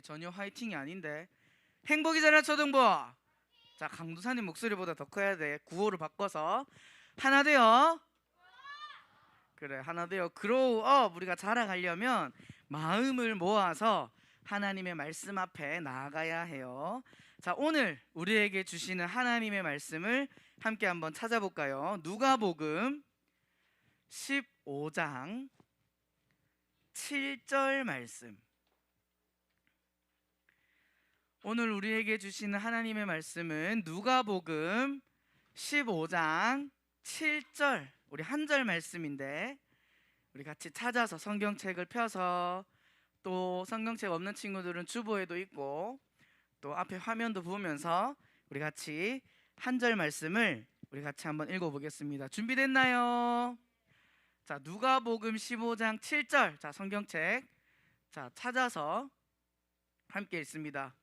전혀 화이팅이 아닌데. 행복이 자라 초등부. 자, 강도사님 목소리보다 더 커야 돼. 구호를 바꿔서 하나 되어. 그래, 하나 되어 그로우업. 우리가 자라가려면 마음을 모아서 하나님의 말씀 앞에 나아가야 해요. 자, 오늘 우리에게 주시는 하나님의 말씀을 함께 한번 찾아볼까요? 누가복음 15장 7절 말씀. 오늘 우리에게 주시는 하나님의 말씀은 누가복음 15장 7절, 우리 한 절 말씀인데, 우리 같이 찾아서 성경책을 펴서, 또 성경책 없는 친구들은 주보에도 있고 또 앞에 화면도 보면서 우리 같이 한 절 말씀을 우리 같이 한번 읽어보겠습니다. 준비됐나요? 자, 누가복음 15장 7절. 자, 성경책 자 찾아서 함께 읽습니다.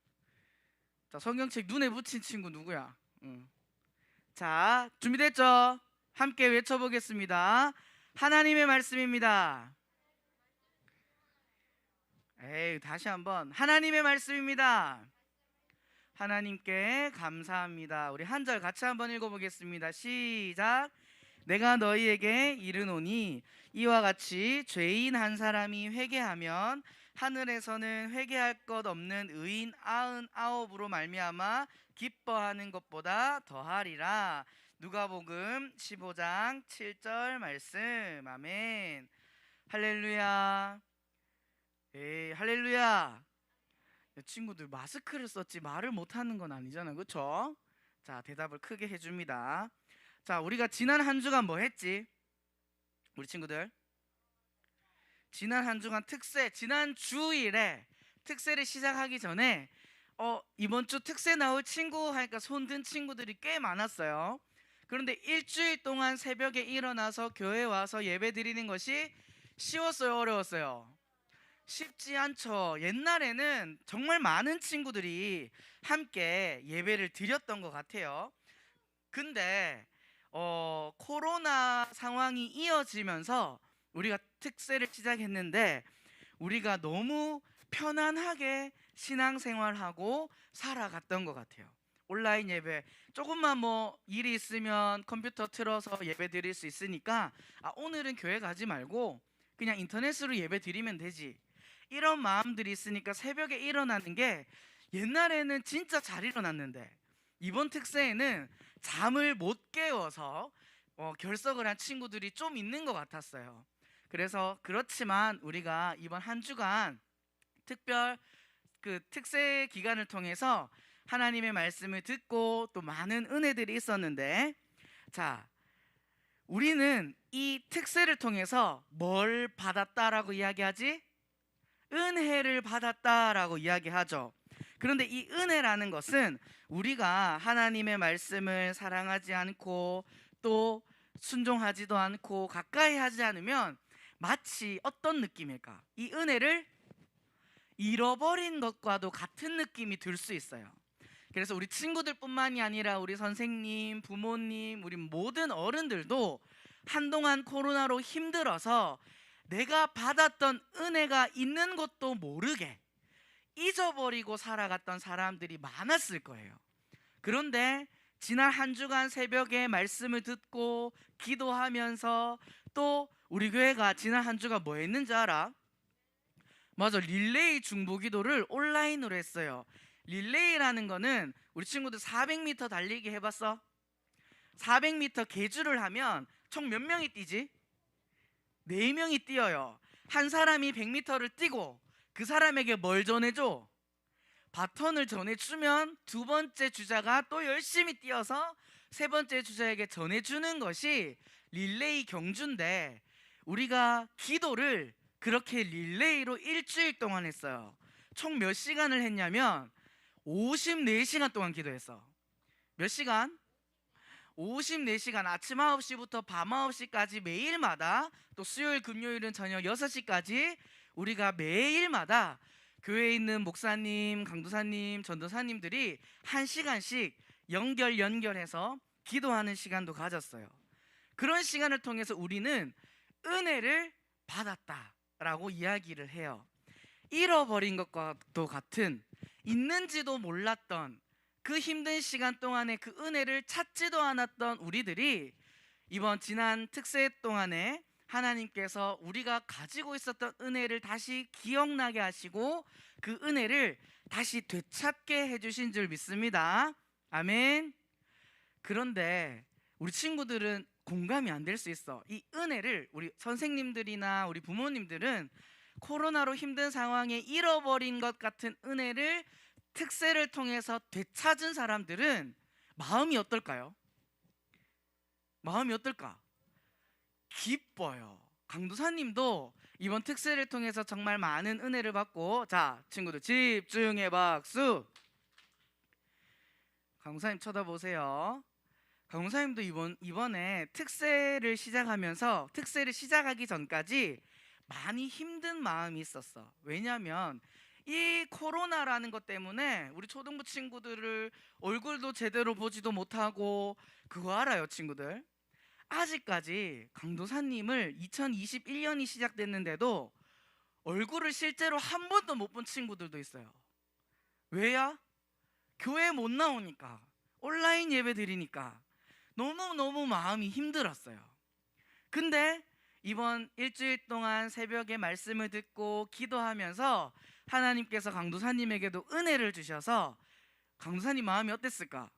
자, 성경책 눈에 붙인 친구 누구야? 자, 준비됐죠? 함께 외쳐보겠습니다. 하나님의 말씀입니다. 다시 한번 하나님의 말씀입니다. 하나님께 감사합니다. 우리 한 절 같이 한번 읽어보겠습니다. 시작. 내가 너희에게 이르노니 이와 같이 죄인 한 사람이 회개하면 하늘에서는 회개할 것 없는 의인 99으로 말미암아 기뻐하는 것보다 더하리라. 누가복음 15장 7절 말씀. 아멘. 할렐루야. 할렐루야. 친구들 마스크를 썼지 말을 못하는 건 아니잖아, 그쵸? 자, 대답을 크게 해줍니다. 자, 우리가 지난 한 주간 뭐 했지? 우리 친구들 지난 한 주간 특세, 지난 주일에 특세를 시작하기 전에 이번 주 특세 나올 친구 하니까 손 든 친구들이 꽤 많았어요. 그런데 일주일 동안 새벽에 일어나서 교회에 와서 예배 드리는 것이 쉬웠어요, 어려웠어요? 쉽지 않죠. 옛날에는 정말 많은 친구들이 함께 예배를 드렸던 것 같아요. 근데 코로나 상황이 이어지면서 우리가 특세를 시작했는데, 우리가 너무 편안하게 신앙생활하고 살아갔던 것 같아요. 온라인 예배, 조금만 뭐 일이 있으면 컴퓨터 틀어서 예배 드릴 수 있으니까 오늘은 교회 가지 말고 그냥 인터넷으로 예배 드리면 되지, 이런 마음들이 있으니까 새벽에 일어나는 게, 옛날에는 진짜 잘 일어났는데 이번 특세에는 잠을 못 깨워서 결석을 한 친구들이 좀 있는 것 같았어요. 그래서 그렇지만 우리가 이번 한 주간 특별 특세 기간을 통해서 하나님의 말씀을 듣고 또 많은 은혜들이 있었는데, 자, 우리는 이 특세를 통해서 뭘 받았다라고 이야기하지? 은혜를 받았다라고 이야기하죠. 그런데 이 은혜라는 것은 우리가 하나님의 말씀을 사랑하지 않고 또 순종하지도 않고 가까이 하지 않으면 마치 어떤 느낌일까? 이 은혜를 잃어버린 것과도 같은 느낌이 들 수 있어요. 그래서 우리 친구들뿐만이 아니라 우리 선생님, 부모님, 우리 모든 어른들도 한동안 코로나로 힘들어서 내가 받았던 은혜가 있는 것도 모르게 잊어버리고 살아갔던 사람들이 많았을 거예요. 그런데 지난 한 주간 새벽에 말씀을 듣고 기도하면서, 또 우리 교회가 지난 한 주가 뭐 했는지 알아? 맞아, 릴레이 중보기도를 온라인으로 했어요. 릴레이라는 거는 우리 친구들 400m 달리기 해봤어? 400m 계주를 하면 총 몇 명이 뛰지? 4명이 뛰어요. 한 사람이 100m를 뛰고 그 사람에게 뭘 전해줘? 바톤을 전해주면 두 번째 주자가 또 열심히 뛰어서 세 번째 주자에게 전해주는 것이 릴레이 경주인데, 우리가 기도를 그렇게 릴레이로 일주일 동안 했어요. 총 몇 시간을 했냐면 54시간 동안 기도했어. 몇 시간? 54시간. 아침 9시부터 밤 9시까지 매일마다, 또 수요일 금요일은 저녁 6시까지 우리가 매일마다 교회에 있는 목사님, 강도사님, 전도사님들이 1시간씩 연결해서 기도하는 시간도 가졌어요. 그런 시간을 통해서 우리는 은혜를 받았다라고 이야기를 해요. 잃어버린 것과도 같은, 있는지도 몰랐던 그 힘든 시간 동안에 그 은혜를 찾지도 않았던 우리들이 이번 지난 특세 동안에 하나님께서 우리가 가지고 있었던 은혜를 다시 기억나게 하시고 그 은혜를 다시 되찾게 해주신 줄 믿습니다. 아멘. 그런데 우리 친구들은 공감이 안 될 수 있어. 이 은혜를 우리 선생님들이나 우리 부모님들은 코로나로 힘든 상황에 잃어버린 것 같은 은혜를 특세를 통해서 되찾은 사람들은 마음이 어떨까요? 마음이 어떨까? 기뻐요. 강도사님도 이번 특세를 통해서 정말 많은 은혜를 받고, 자 친구들 집중해 박수. 강도사님 쳐다보세요. 강도사님도 이번에 특세를 시작하면서 특세를 시작하기 전까지 많이 힘든 마음이 있었어. 왜냐하면 이 코로나라는 것 때문에 우리 초등부 친구들을 얼굴도 제대로 보지도 못하고, 그거 알아요 친구들? 아직까지 강도사님을 2021년이 시작됐는데도 얼굴을 실제로 한 번도 못 본 친구들도 있어요. 왜야? 교회 못 나오니까, 온라인 예배 드리니까 너무너무 마음이 힘들었어요. 근데 이번 일주일 동안 새벽에 말씀을 듣고 기도하면서 하나님께서 강도사님에게도 은혜를 주셔서 강도사님 마음이 어땠을까?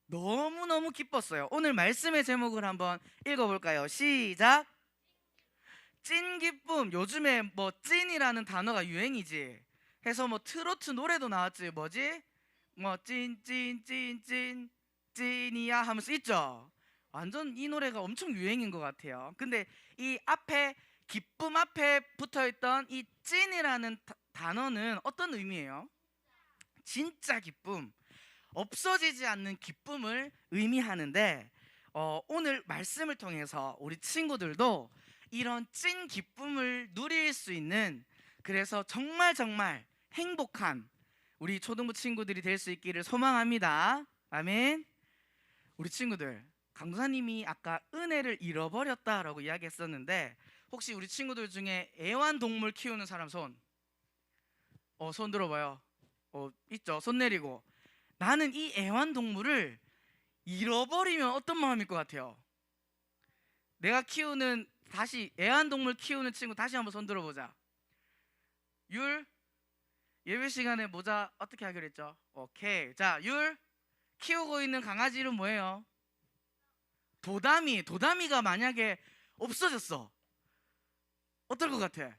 너무너무 기뻤어요. 오늘 말씀의 제목을 한번 읽어볼까요? 시작. 찐 기쁨. 요즘에 뭐 찐이라는 단어가 유행이지. 해서 뭐 트로트 노래도 나왔지. 뭐지? 뭐 찐찐찐찐 찐이야 하면서 있죠. 완전 이 노래가 엄청 유행인 것 같아요. 근데 이 앞에 기쁨 앞에 붙어있던 이 찐이라는 단어는 어떤 의미예요? 진짜 기쁨, 없어지지 않는 기쁨을 의미하는데, 오늘 말씀을 통해서 우리 친구들도 이런 찐 기쁨을 누릴 수 있는, 그래서 정말 행복한 우리 초등부 친구들이 될 수 있기를 소망합니다. 아멘. 우리 친구들, 강도사님이 아까 은혜를 잃어버렸다라고 이야기했었는데, 혹시 우리 친구들 중에 애완동물 키우는 사람 손 들어봐요. 있죠? 손 내리고. 나는 이 애완동물을 잃어버리면 어떤 마음일 것 같아요? 내가 키우는, 다시 애완동물 키우는 친구 다시 한번 손 들어보자. 율, 예배 시간에 모자 어떻게 하기로 했죠? 오케이. 자, 율, 키우고 있는 강아지 이름 뭐예요? 도담이. 도담이가 만약에 없어졌어, 어떨 것 같아?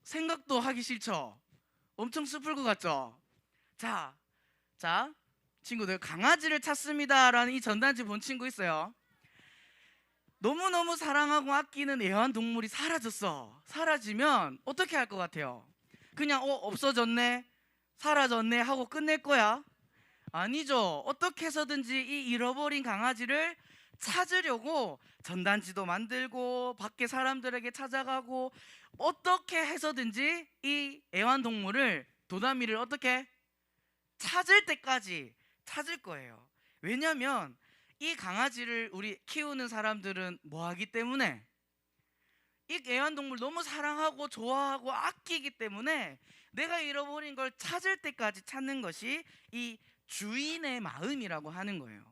생각도 하기 싫죠? 엄청 슬플 것 같죠? 자, 친구들, 강아지를 찾습니다라는 이 전단지 본 친구 있어요? 너무너무 사랑하고 아끼는 애완동물이 사라졌어. 사라지면 어떻게 할 것 같아요? 그냥 없어졌네, 사라졌네 하고 끝낼 거야? 아니죠. 어떻게 해서든지 이 잃어버린 강아지를 찾으려고 전단지도 만들고 밖에 사람들에게 찾아가고, 어떻게 해서든지 이 애완동물을, 도담이를 어떻게 찾을 때까지 찾을 거예요. 왜냐하면 이 강아지를 우리 키우는 사람들은 뭐 하기 때문에? 이 애완동물 너무 사랑하고 좋아하고 아끼기 때문에 내가 잃어버린 걸 찾을 때까지 찾는 것이 이 주인의 마음이라고 하는 거예요.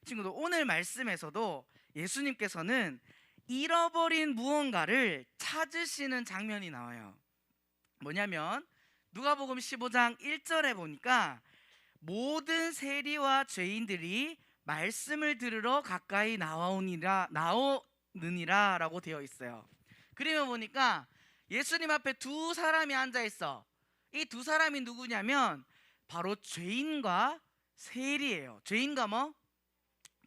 친구들, 오늘 말씀에서도 예수님께서는 잃어버린 무언가를 찾으시는 장면이 나와요. 뭐냐면 누가복음 15장 1절에 보니까 모든 세리와 죄인들이 말씀을 들으러 가까이 나오느니라 라고 되어 있어요. 그러면 보니까 예수님 앞에 두 사람이 앉아 있어. 이 두 사람이 누구냐면 바로 죄인과 세리예요.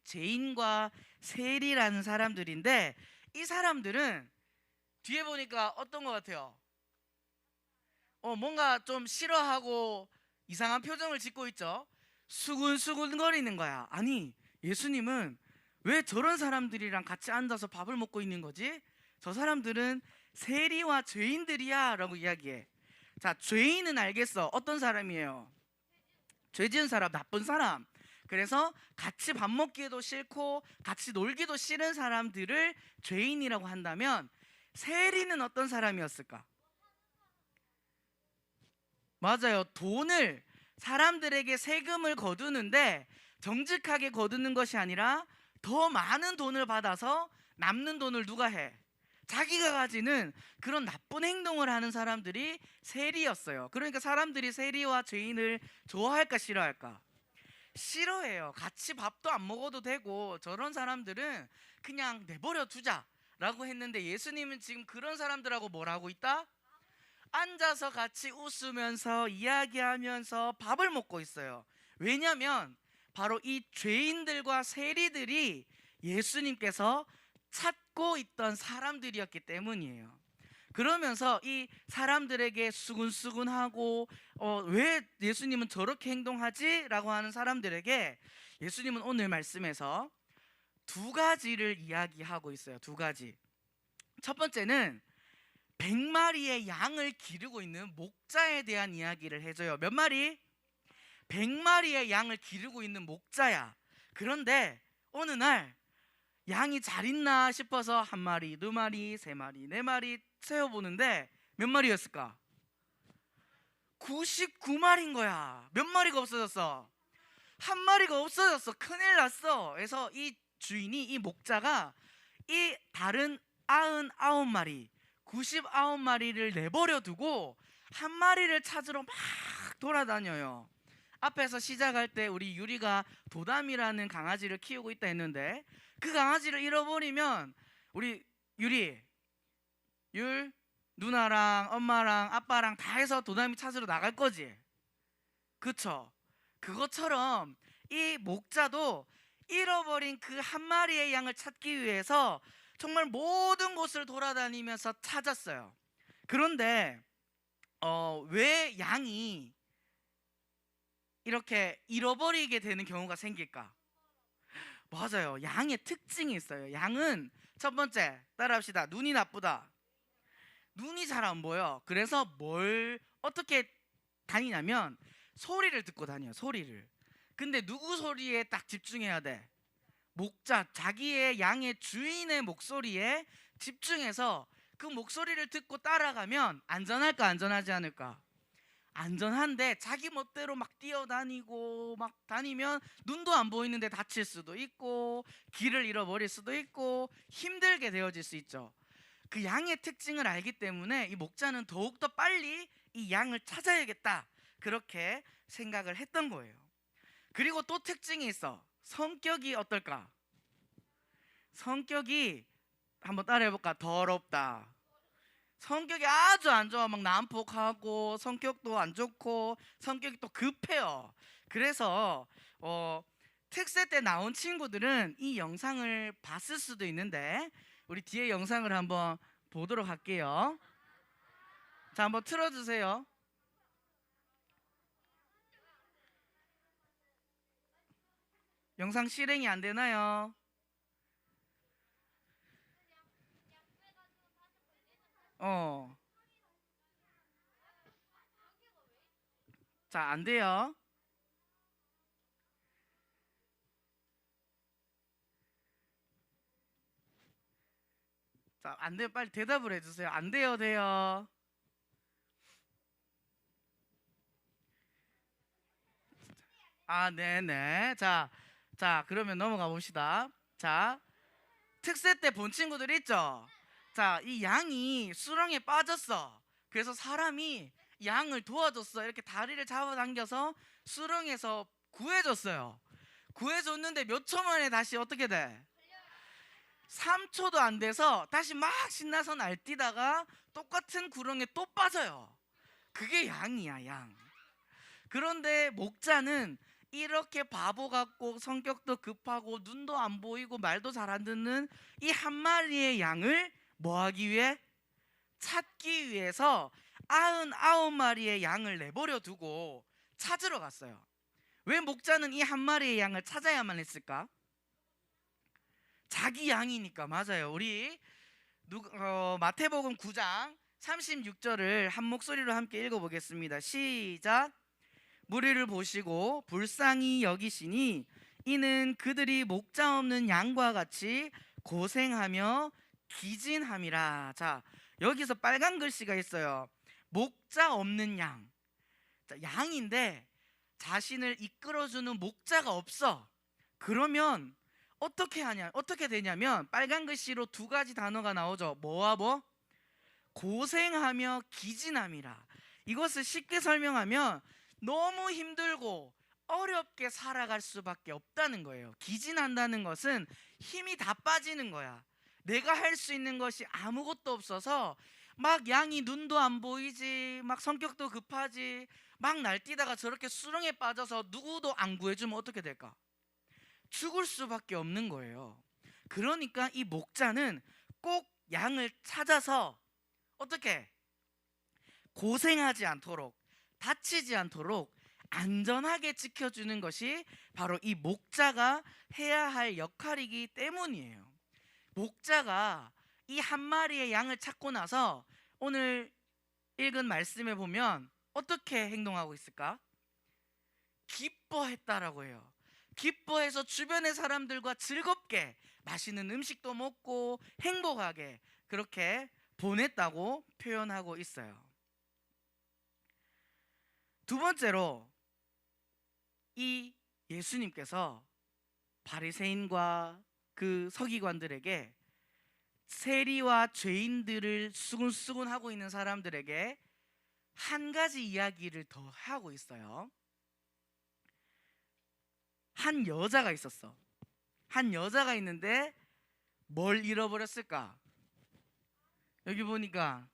죄인과 세리라는 사람들인데, 이 사람들은 뒤에 보니까 어떤 것 같아요? 뭔가 좀 싫어하고 이상한 표정을 짓고 있죠. 수근수근 거리는 거야. 아니, 예수님은 왜 저런 사람들이랑 같이 앉아서 밥을 먹고 있는 거지? 저 사람들은 세리와 죄인들이야 라고 이야기해. 자, 죄인은 알겠어. 어떤 사람이에요? 죄 지은 사람, 나쁜 사람. 그래서 같이 밥 먹기도 싫고 같이 놀기도 싫은 사람들을 죄인이라고 한다면, 세리는 어떤 사람이었을까? 맞아요. 돈을 사람들에게 세금을 거두는데 정직하게 거두는 것이 아니라 더 많은 돈을 받아서 남는 돈을 누가 해? 자기가 가지는 그런 나쁜 행동을 하는 사람들이 세리였어요. 그러니까 사람들이 세리와 죄인을 좋아할까 싫어할까? 싫어해요. 같이 밥도 안 먹어도 되고 저런 사람들은 그냥 내버려 두자라고 했는데 예수님은 지금 그런 사람들하고 뭘 하고 있다? 앉아서 같이 웃으면서 이야기하면서 밥을 먹고 있어요. 왜냐하면 바로 이 죄인들과 세리들이 예수님께서 찾고 있던 사람들이었기 때문이에요. 그러면서 이 사람들에게 수근수근하고 왜 예수님은 저렇게 행동하지? 라고 하는 사람들에게 예수님은 오늘 말씀에서 두 가지를 이야기하고 있어요. 두 가지. 첫 번째는 100마리의 양을 기르고 있는 목자에 대한 이야기를 해줘요. 몇 마리? 100마리의 양을 기르고 있는 목자야. 그런데 어느 날 양이 잘 있나 싶어서 한 마리, 두 마리, 세 마리, 네 마리 세어보는데 몇 마리였을까? 99마리인 거야. 몇 마리가 없어졌어? 한 마리가 없어졌어. 큰일 났어. 그래서 이 주인이, 이 목자가 이 다른 99마리, 99마리를 내버려 두고 한 마리를 찾으러 막 돌아다녀요. 앞에서 시작할 때 우리 유리가 도담이라는 강아지를 키우고 있다 했는데 그 강아지를 잃어버리면 우리 유리, 누나랑 엄마랑 아빠랑 다 해서 도담이 찾으러 나갈 거지. 그쵸? 그것처럼 이 목자도 잃어버린 그 한 마리의 양을 찾기 위해서 정말 모든 곳을 돌아다니면서 찾았어요. 그런데 왜 양이 이렇게 잃어버리게 되는 경우가 생길까? 맞아요. 양의 특징이 있어요. 양은 첫 번째, 따라합시다. 눈이 나쁘다. 눈이 잘 안 보여. 그래서 뭘 어떻게 다니냐면 소리를 듣고 다녀요. 소리를. 근데 누구 소리에 딱 집중해야 돼? 목자, 자기의 양의 주인의 목소리에 집중해서 그 목소리를 듣고 따라가면 안전할까 안전하지 않을까? 안전한데 자기 멋대로 막 뛰어다니고 막 다니면 눈도 안 보이는데 다칠 수도 있고 길을 잃어버릴 수도 있고 힘들게 되어질 수 있죠. 그 양의 특징을 알기 때문에 이 목자는 더욱더 빨리 이 양을 찾아야겠다 그렇게 생각을 했던 거예요. 그리고 또 특징이 있어. 성격이 어떨까? 성격이 한번 따라해볼까? 더럽다. 성격이 아주 안 좋아. 막 난폭하고 성격도 안 좋고 성격이 또 급해요. 그래서 특세 때 나온 친구들은 이 영상을 봤을 수도 있는데 우리 뒤에 영상을 한번 보도록 할게요. 자, 한번 틀어주세요. 영상 실행이 안 되나요? 어. 자, 안 돼요. 자, 안 돼요. 빨리 대답을 해주세요. 안 돼요, 돼요. 아, 네네. 자, 그러면 넘어가 봅시다. 자, 특세 때 본 친구들 있죠? 자, 이 양이 수렁에 빠졌어. 그래서 사람이 양을 도와줬어. 이렇게 다리를 잡아당겨서 수렁에서 구해줬어요. 구해줬는데 몇 초 만에 다시 어떻게 돼? 3초도 안 돼서 다시 막 신나서 날뛰다가 똑같은 구렁에 또 빠져요. 그게 양이야, 양. 그런데 목자는 이렇게 바보 같고 성격도 급하고 눈도 안 보이고 말도 잘 안 듣는 이 한 마리의 양을 뭐 하기 위해? 찾기 위해서 99마리의 양을 내버려 두고 찾으러 갔어요. 왜 목자는 이 한 마리의 양을 찾아야만 했을까? 자기 양이니까. 맞아요. 우리 마태복음 9장 36절을 한 목소리로 함께 읽어보겠습니다. 시작. 무리를 보시고 불쌍히 여기시니 이는 그들이 목자 없는 양과 같이 고생하며 기진함이라. 자, 여기서 빨간 글씨가 있어요. 목자 없는 양. 자, 양인데 자신을 이끌어주는 목자가 없어. 그러면 어떻게 되냐면 빨간 글씨로 두 가지 단어가 나오죠. 뭐와 뭐? 고생하며 기진함이라. 이것을 쉽게 설명하면 너무 힘들고 어렵게 살아갈 수밖에 없다는 거예요. 기진한다는 것은 힘이 다 빠지는 거야. 내가 할 수 있는 것이 아무것도 없어서 막 양이 눈도 안 보이지, 막 성격도 급하지, 막 날뛰다가 저렇게 수렁에 빠져서 누구도 안 구해주면 어떻게 될까? 죽을 수밖에 없는 거예요. 그러니까 이 목자는 꼭 양을 찾아서 어떻게 고생하지 않도록, 다치지 않도록 안전하게 지켜주는 것이 바로 이 목자가 해야 할 역할이기 때문이에요. 목자가 이 한 마리의 양을 찾고 나서 오늘 읽은 말씀에 보면 어떻게 행동하고 있을까? 기뻐했다라고 해요. 기뻐해서 주변의 사람들과 즐겁게 맛있는 음식도 먹고 행복하게 그렇게 보냈다고 표현하고 있어요. 두 번째로 이 예수님께서 바리새인과 그 서기관들에게 세리와 죄인들을 수군수군 하고 있는 사람들에게 한 가지 이야기를 더 하고 있어요. 한 여자가 있었어. 한 여자가 있는데 뭘 잃어버렸을까? 여기 보니까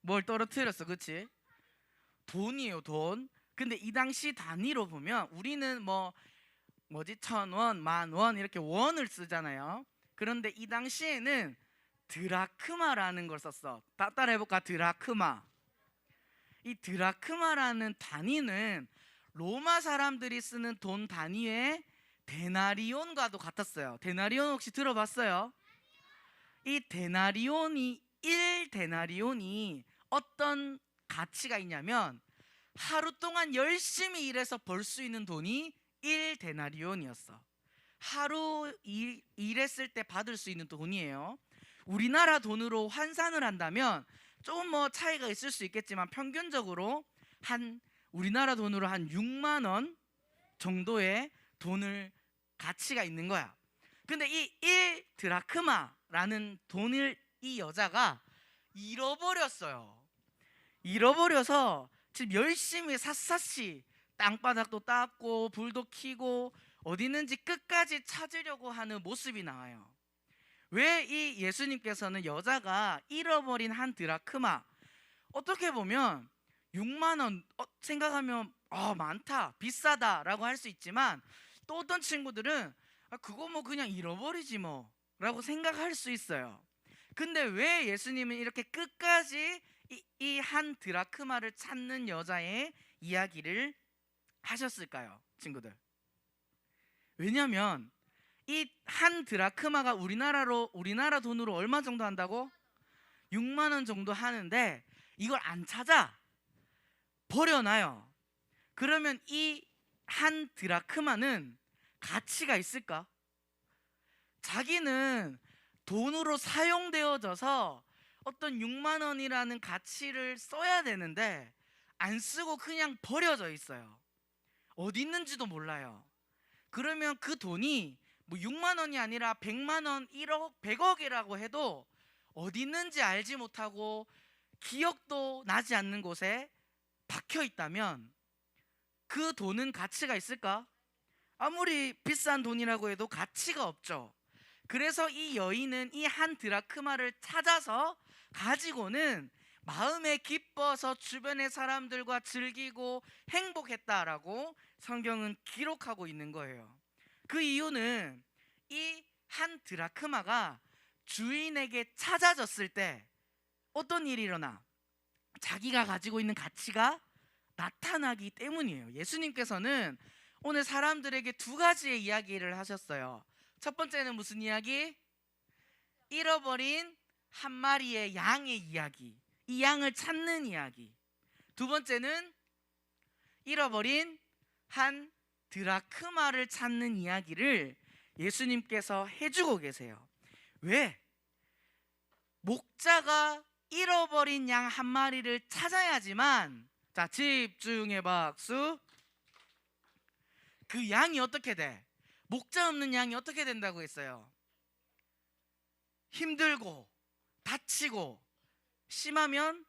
뭘 떨어뜨렸어, 그치? 돈이에요, 돈. 근데 이 당시 단위로 보면 우리는 뭐지 1,000원, 10,000원 이렇게 원을 쓰잖아요. 그런데 이 당시에는 드라크마라는 걸 썼어. 따라해볼까? 드라크마. 이 드라크마라는 단위는 로마 사람들이 쓰는 돈 단위의 데나리온과도 같았어요. 데나리온 혹시 들어봤어요? 이 데나리온이 1데나리온이 어떤 가치가 있냐면 하루 동안 열심히 일해서 벌 수 있는 돈이 1데나리온이었어. 하루 일했을 때 받을 수 있는 돈이에요. 우리나라 돈으로 환산을 한다면 조금 차이가 있을 수 있겠지만 평균적으로 우리나라 돈으로 한 6만 원 정도의 돈을 가치가 있는 거야. 근데 이 1드라크마라는 돈을 이 여자가 잃어버렸어요. 잃어버려서 지금 열심히 샅샅이 땅바닥도 닦고 불도 켜고 어디 있는지 끝까지 찾으려고 하는 모습이 나와요. 왜 이 예수님께서는 여자가 잃어버린 한 드라크마, 어떻게 보면 6만 원 생각하면 많다, 비싸다라고 할 수 있지만 또 어떤 친구들은 그거 그냥 잃어버리지 라고 생각할 수 있어요. 근데 왜 예수님은 이렇게 끝까지 이 한 드라크마를 찾는 여자의 이야기를 하셨을까요, 친구들? 왜냐면 이 한 드라크마가 우리나라 돈으로 얼마 정도 한다고? 6만 원 정도 하는데 이걸 안 찾아 버려놔요. 그러면 이 한 드라크마는 가치가 있을까? 자기는 돈으로 사용되어져서 어떤 6만 원이라는 가치를 써야 되는데 안 쓰고 그냥 버려져 있어요. 어디 있는지도 몰라요. 그러면 그 돈이 6만 원이 아니라 100만 원, 1억, 100억이라고 해도 어디 있는지 알지 못하고 기억도 나지 않는 곳에 박혀 있다면 그 돈은 가치가 있을까? 아무리 비싼 돈이라고 해도 가치가 없죠. 그래서 이 여인은 이 한 드라크마를 찾아서 가지고는 마음에 기뻐서 주변의 사람들과 즐기고 행복했다라고 성경은 기록하고 있는 거예요. 그 이유는 이 한 드라크마가 주인에게 찾아졌을 때 어떤 일이 일어나? 자기가 가지고 있는 가치가 나타나기 때문이에요. 예수님께서는 오늘 사람들에게 두 가지의 이야기를 하셨어요. 첫 번째는 무슨 이야기? 잃어버린 한 마리의 양의 이야기, 이 양을 찾는 이야기. 두 번째는 잃어버린 한 드라크마를 찾는 이야기를 예수님께서 해주고 계세요. 왜? 목자가 잃어버린 양 한 마리를 찾아야지만, 자, 집중해 박수. 그 양이 어떻게 돼? 목자 없는 양이 어떻게 된다고 했어요? 힘들고 다치고 심하면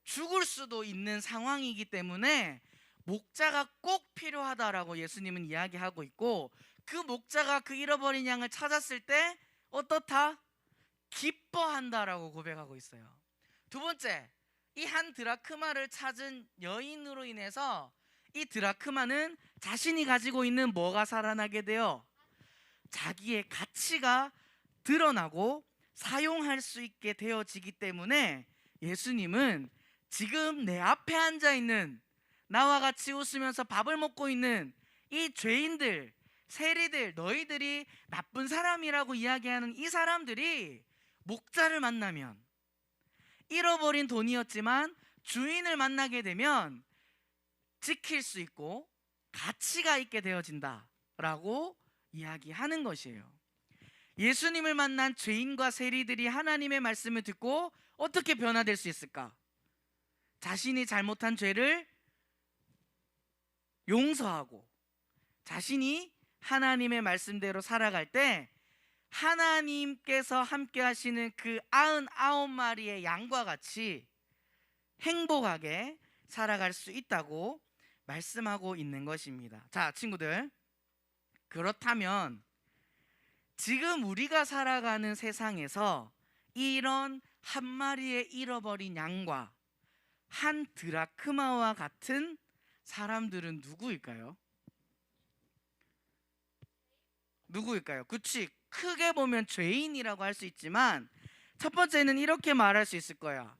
죽을 수도 있는 상황이기 때문에 목자가 꼭 필요하다라고 예수님은 이야기하고 있고, 그 목자가 그 잃어버린 양을 찾았을 때 어떻다? 기뻐한다라고 고백하고 있어요. 두 번째, 이 한 드라크마를 찾은 여인으로 인해서 이 드라크마는 자신이 가지고 있는 뭐가 살아나게 돼요? 자기의 가치가 드러나고 사용할 수 있게 되어지기 때문에 예수님은 지금 내 앞에 앉아 있는, 나와 같이 웃으면서 밥을 먹고 있는 이 죄인들, 세리들, 너희들이 나쁜 사람이라고 이야기하는 이 사람들이 목자를 만나면, 잃어버린 돈이었지만 주인을 만나게 되면 지킬 수 있고 가치가 있게 되어진다라고 이야기하는 것이에요. 예수님을 만난 죄인과 세리들이 하나님의 말씀을 듣고 어떻게 변화될 수 있을까? 자신이 잘못한 죄를 용서하고 자신이 하나님의 말씀대로 살아갈 때 하나님께서 함께 하시는 그 99마리의 양과 같이 행복하게 살아갈 수 있다고 말씀하고 있는 것입니다. 자, 친구들, 그렇다면 지금 우리가 살아가는 세상에서 이런 한 마리의 잃어버린 양과 한 드라크마와 같은 사람들은 누구일까요? 누구일까요? 그치, 크게 보면 죄인이라고 할 수 있지만 첫 번째는 이렇게 말할 수 있을 거야.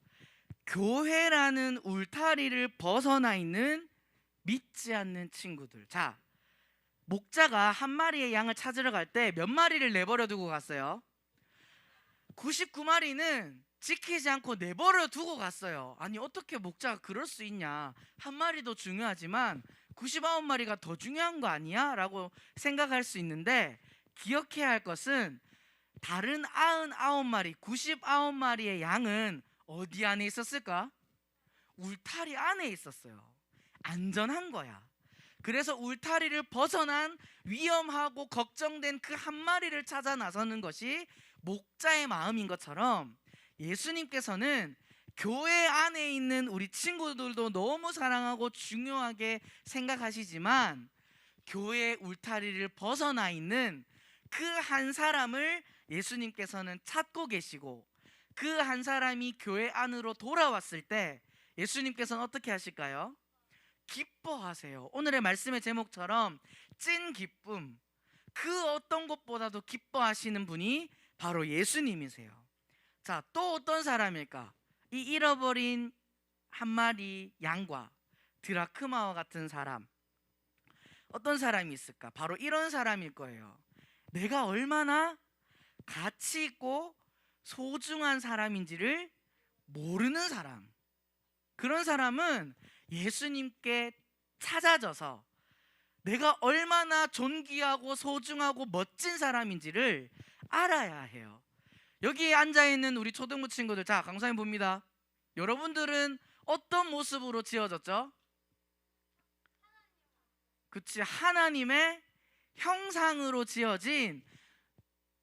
교회라는 울타리를 벗어나 있는 믿지 않는 친구들. 자, 목자가 한 마리의 양을 찾으러 갈 때 몇 마리를 내버려 두고 갔어요? 99마리는 지키지 않고 내버려 두고 갔어요. 아니, 어떻게 목자가 그럴 수 있냐? 한 마리도 중요하지만 99마리가 더 중요한 거 아니야? 라고 생각할 수 있는데, 기억해야 할 것은 다른 99마리, 99마리의 양은 어디 안에 있었을까? 울타리 안에 있었어요. 안전한 거야. 그래서 울타리를 벗어난 위험하고 걱정된 그 한 마리를 찾아 나서는 것이 목자의 마음인 것처럼, 예수님께서는 교회 안에 있는 우리 친구들도 너무 사랑하고 중요하게 생각하시지만 교회의 울타리를 벗어나 있는 그 한 사람을 예수님께서는 찾고 계시고, 그 한 사람이 교회 안으로 돌아왔을 때 예수님께서는 어떻게 하실까요? 기뻐하세요. 오늘의 말씀의 제목처럼 찐 기쁨, 그 어떤 것보다도 기뻐하시는 분이 바로 예수님이세요. 자, 또 어떤 사람일까? 이 잃어버린 한 마리 양과 드라크마와 같은 사람, 어떤 사람이 있을까? 바로 이런 사람일 거예요. 내가 얼마나 가치 있고 소중한 사람인지를 모르는 사람. 그런 사람은 예수님께 찾아져서 내가 얼마나 존귀하고 소중하고 멋진 사람인지를 알아야 해요. 여기에 앉아있는 우리 초등부 친구들, 자, 강사님 봅니다. 여러분들은 어떤 모습으로 지어졌죠? 그치, 하나님의 형상으로 지어진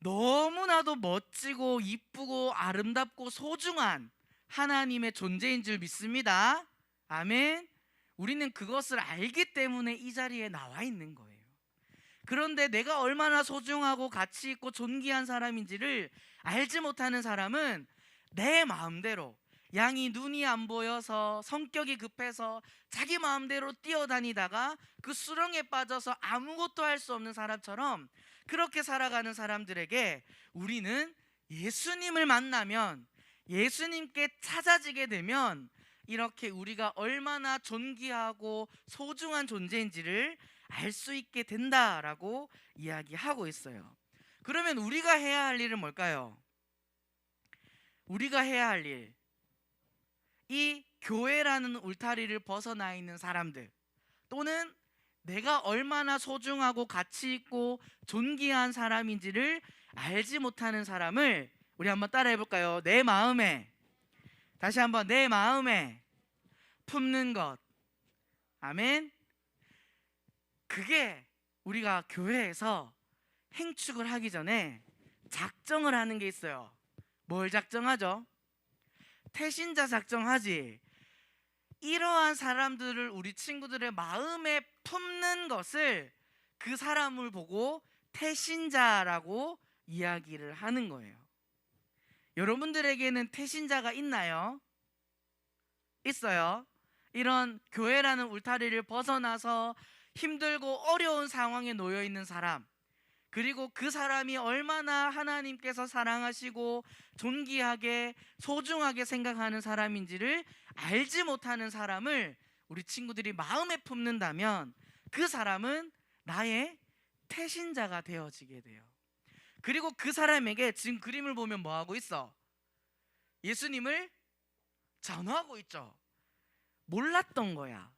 너무나도 멋지고 이쁘고 아름답고 소중한 하나님의 존재인 줄 믿습니다. 아멘. 우리는 그것을 알기 때문에 이 자리에 나와 있는 거예요. 그런데 내가 얼마나 소중하고 가치 있고 존귀한 사람인지를 알지 못하는 사람은 내 마음대로, 양이 눈이 안 보여서 성격이 급해서 자기 마음대로 뛰어다니다가 그 수렁에 빠져서 아무것도 할 수 없는 사람처럼 그렇게 살아가는 사람들에게 우리는 예수님을 만나면, 예수님께 찾아지게 되면 이렇게 우리가 얼마나 존귀하고 소중한 존재인지를 알 수 있게 된다라고 이야기하고 있어요. 그러면 우리가 해야 할 일은 뭘까요? 우리가 해야 할 일, 이 교회라는 울타리를 벗어나 있는 사람들, 또는 내가 얼마나 소중하고 가치 있고 존귀한 사람인지를 알지 못하는 사람을 우리 한번 따라해 볼까요? 내 마음에, 다시 한번, 내 마음에 품는 것. 아멘. 그게 우리가 교회에서 행축을 하기 전에 작정을 하는 게 있어요. 뭘 작정하죠? 태신자 작정하지. 이러한 사람들을 우리 친구들의 마음에 품는 것을 그 사람을 보고 태신자라고 이야기를 하는 거예요. 여러분들에게는 태신자가 있나요? 있어요. 이런 교회라는 울타리를 벗어나서 힘들고 어려운 상황에 놓여 있는 사람, 그리고 그 사람이 얼마나 하나님께서 사랑하시고 존귀하게 소중하게 생각하는 사람인지를 알지 못하는 사람을 우리 친구들이 마음에 품는다면 그 사람은 나의 태신자가 되어지게 돼요. 그리고 그 사람에게 지금 그림을 보면 뭐하고 있어? 예수님을 전하고 있죠. 몰랐던 거야.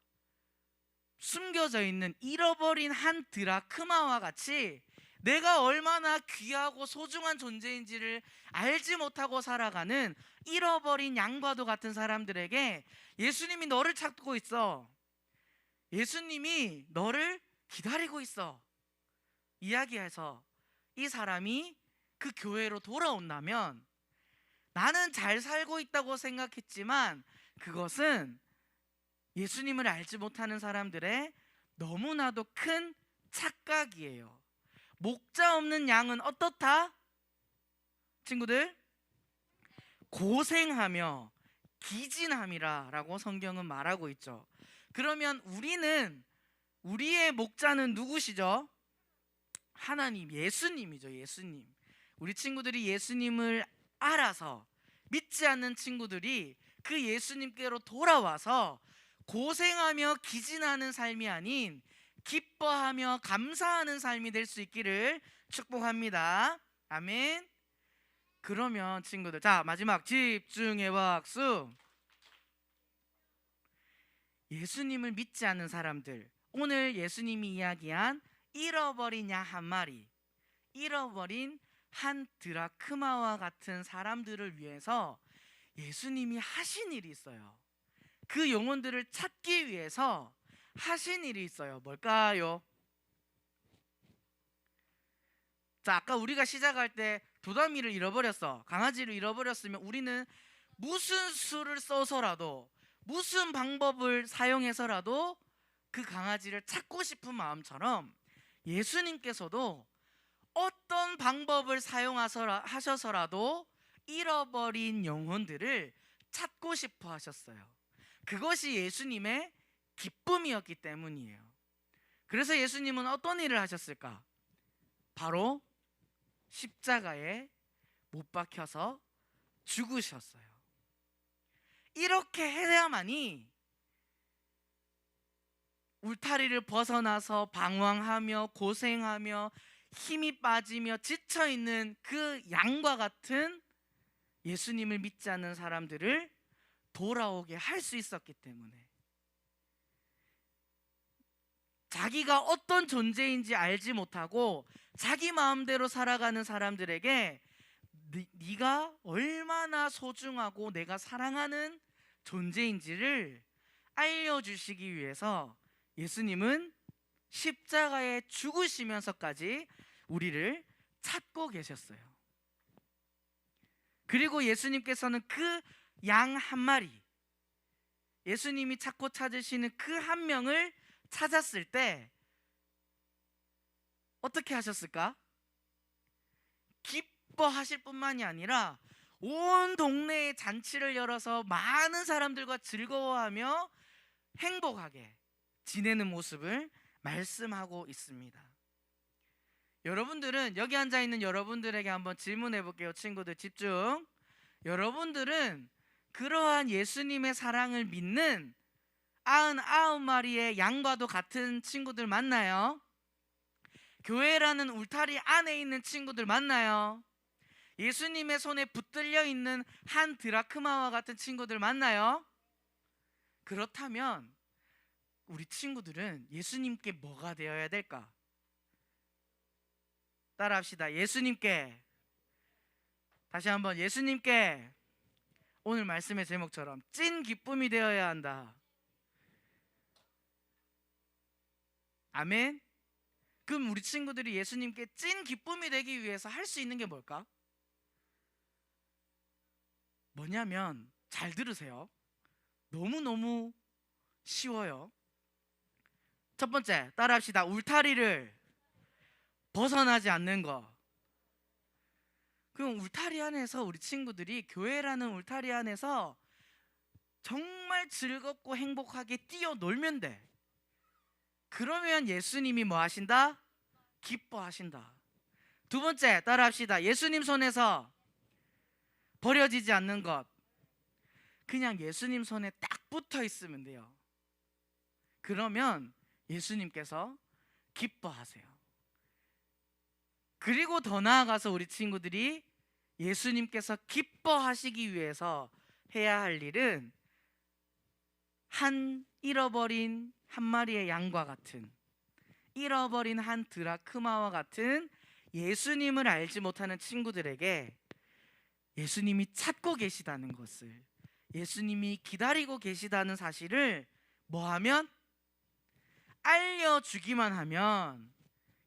숨겨져 있는 잃어버린 한 드라크마와 같이 내가 얼마나 귀하고 소중한 존재인지를 알지 못하고 살아가는 잃어버린 양과도 같은 사람들에게 예수님이 너를 찾고 있어. 예수님이 너를 기다리고 있어. 이야기해서 이 사람이 그 교회로 돌아온다면 나는 잘 살고 있다고 생각했지만 그것은 예수님을 알지 못하는 사람들의 너무나도 큰 착각이에요. 목자 없는 양은 어떻다? 친구들, 고생하며 기진함이라 라고 성경은 말하고 있죠. 그러면 우리의 목자는 누구시죠? 하나님, 예수님이죠. 예수님. 우리 친구들이 예수님을 알아서 믿지 않는 친구들이 그 예수님께로 돌아와서 고생하며 기진하는 삶이 아닌 기뻐하며 감사하는 삶이 될 수 있기를 축복합니다. 아멘. 그러면 친구들, 자, 마지막 집중의 박수. 예수님을 믿지 않는 사람들, 오늘 예수님이 이야기한 잃어버린 양 한 마리, 잃어버린 한 드라크마와 같은 사람들을 위해서 예수님이 하신 일이 있어요. 그 영혼들을 찾기 위해서 하신 일이 있어요. 뭘까요? 자, 아까 우리가 시작할 때 도다미를 잃어버렸어, 강아지를 잃어버렸으면 우리는 무슨 수를 써서라도 무슨 방법을 사용해서라도 그 강아지를 찾고 싶은 마음처럼 예수님께서도 어떤 방법을 사용하셔서라도 잃어버린 영혼들을 찾고 싶어 하셨어요. 그것이 예수님의 기쁨이었기 때문이에요. 그래서 예수님은 어떤 일을 하셨을까? 바로 십자가에 못 박혀서 죽으셨어요. 이렇게 해야만이 울타리를 벗어나서 방황하며 고생하며 힘이 빠지며 지쳐있는 그 양과 같은 예수님을 믿지 않는 사람들을 돌아오게 할 수 있었기 때문에, 자기가 어떤 존재인지 알지 못하고 자기 마음대로 살아가는 사람들에게 네가 얼마나 소중하고 내가 사랑하는 존재인지를 알려주시기 위해서 예수님은 십자가에 죽으시면서까지 우리를 찾고 계셨어요. 그리고 예수님께서는 그 양 한 마리, 예수님이 찾고 찾으시는 그 한 명을 찾았을 때 어떻게 하셨을까? 기뻐하실 뿐만이 아니라 온 동네에 잔치를 열어서 많은 사람들과 즐거워하며 행복하게 지내는 모습을 말씀하고 있습니다. 여러분들은, 여기 앉아있는 여러분들에게 한번 질문해 볼게요. 친구들 집중. 여러분들은 그러한 예수님의 사랑을 믿는 99마리의 양과도 같은 친구들 맞나요? 교회라는 울타리 안에 있는 친구들 맞나요? 예수님의 손에 붙들려 있는 한 드라크마와 같은 친구들 맞나요? 그렇다면 우리 친구들은 예수님께 뭐가 되어야 될까? 따라합시다. 예수님께, 다시 한번 예수님께 오늘 말씀의 제목처럼 찐 기쁨이 되어야 한다. 아멘. 그럼 우리 친구들이 예수님께 찐 기쁨이 되기 위해서 할 수 있는 게 뭘까? 뭐냐면 잘 들으세요. 너무너무 쉬워요. 첫 번째, 따라합시다. 울타리를 벗어나지 않는 거. 그럼 울타리 안에서 우리 친구들이 교회라는 울타리 안에서 정말 즐겁고 행복하게 뛰어놀면 돼. 그러면 예수님이 뭐 하신다? 기뻐하신다. 두 번째, 따라합시다. 예수님 손에서 버려지지 않는 것. 그냥 예수님 손에 딱 붙어 있으면 돼요. 그러면 예수님께서 기뻐하세요. 그리고 더 나아가서 우리 친구들이 예수님께서 기뻐하시기 위해서 해야 할 일은 한 잃어버린 한 마리의 양과 같은, 잃어버린 한 드라크마와 같은 예수님을 알지 못하는 친구들에게 예수님이 찾고 계시다는 것을, 예수님이 기다리고 계시다는 사실을 뭐하면? 알려주기만 하면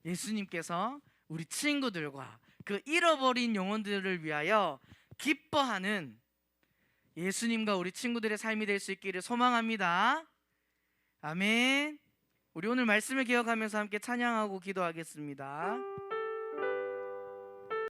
예수님께서 우리 친구들과 그 잃어버린 영혼들을 위하여 기뻐하는 예수님과 우리 친구들의 삶이 될 수 있기를 소망합니다. 아멘. 우리 오늘 말씀을 기억하면서 함께 찬양하고 기도하겠습니다.